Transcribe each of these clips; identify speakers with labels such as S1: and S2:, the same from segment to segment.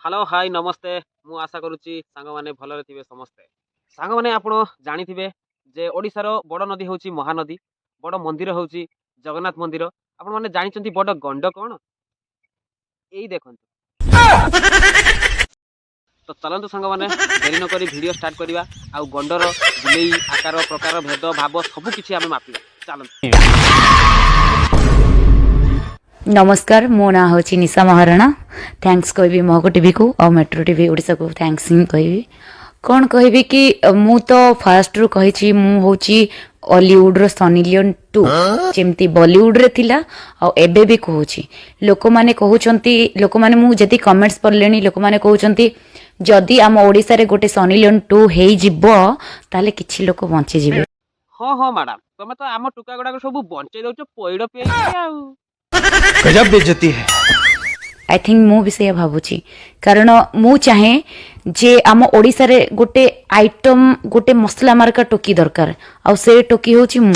S1: Hello hi नमस्ते मु आशा करुच्ची सांग मैंने भलरे थे समस्ते सांग मैंने आप जानी जे ओडिशार बड़ नदी हूँ महानदी बड़ मंदिर हूँ जगन्नाथ मंदिर आपण मैंने जानते बड़ गंड कौन यही देखु तो चलतु सांग मैंने देरी नक वीडियो स्टार्ट करवा आ गंडर बुले आकार प्रकार भेद भाव सबकि आम मापिया चलते।
S2: नमस्कार मो ना हूँ निशा महाराणा थैंक्स कहबी महको टीवी को और मेट्रो टीवी ओडिशा को थैंक्स ही कहबी कौन कहबी कि मु तो फास्ट रू कही मु हूँ हॉलीवुड रो सनी लियोन 2 जेमती बॉलीवुड रे थिला और एबे भी कहूची लोक माने कहउचंती लोक माने मु जति कमेंट्स पढ़लेनी लोक माने कहउचंती जदि आम ओडिसा रे गोटे सनी लियोन 2 हेई जिवो ताले किछि लोक बंची जिवे।
S1: हाँ हाँ मैडम तुम तो आम टुका गुड़ाक सब बंचे दौच पैड़ पे
S3: गजब बेइज्जती है।
S2: आई थिंक मु भी से भावुची कारण मु चाहे जे आम ओडिसा रे गोटे आइटम गोटे मसला मार्का टोकी दरकार आ से टोकी होची मु।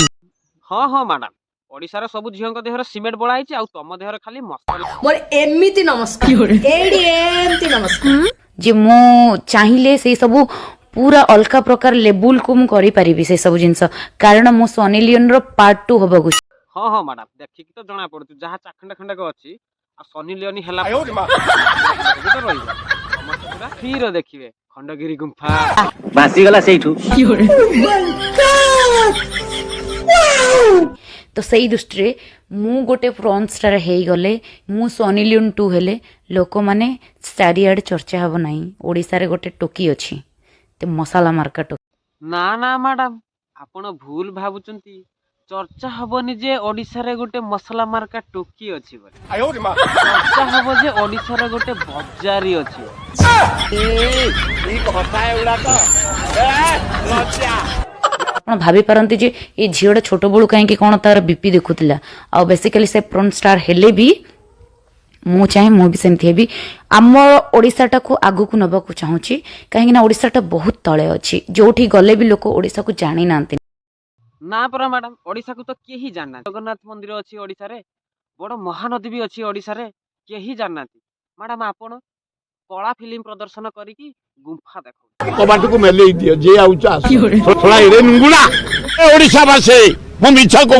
S1: हाँ हाँ मैडम ओडिशार सब झील देहर सीमेंट बड़ा है तुम देहर खाली मसला
S4: मोर एमिति नमस्कार एडी एमति नमस्कार
S2: जे मु चाहिले से सब पूरा अलका प्रकार लेबुल को मु करि परिबी से सब जिंस कारण मु सनी लियोन रो पार्ट 2 होबगु।
S1: हाँ हाँ मैडम देखिक तो जना पड़ू जहाँ चाखंडा खंडा अच्छी आ सनी लियोनी हैला फिर देखिए खंडगिरी गुंफा
S5: बासी गला सेठू
S2: तो सही दृष्टि मु गोटे फ्रंट स्टार हे गले मु सनी लियोन 2 हेले लोक माने चारिआड चर्चा हबो नाही ओडिसा रे गोटे टोकी अछि ते मसाला मार्का टोकी
S1: ना ना मैडम आपण भूल भाबुचंती चर्चा हबनी जे ओडिसा रे गोटे मसला मार्का टोकी अछि बोले चर्चा हबो जे ओडिसा रे गोटे बजारी अछि
S2: आपण भाभी पारंती जे ए झियोडा छोट बळू काहे कि कोन तार बीपी देखुतिला आ बेसिकली से फ्रंट स्टार हेले भी मु चाहे मु भी सेमथि हेबी आम ओडिसा को आगु को नबा को चाहूची काहे कि ना ओडिसा बहुत तळे अछि जोठी गले भी लोक ओडिसा को जानि नांती
S1: ना परा मैडम ओडिसा को तो केही जानना जगन्नाथ मंदिर अछि ओडिसा रे बड़ महानदी भी अछि ओडिसा रे केही जानना मैडम आपण कला फिल्म प्रदर्शन करिकी गुंफा देखो
S3: कबाट को मेले दियो जे आउचा थोड़ा एरे नुंगुला ओडिसा भाषे मो मिछा को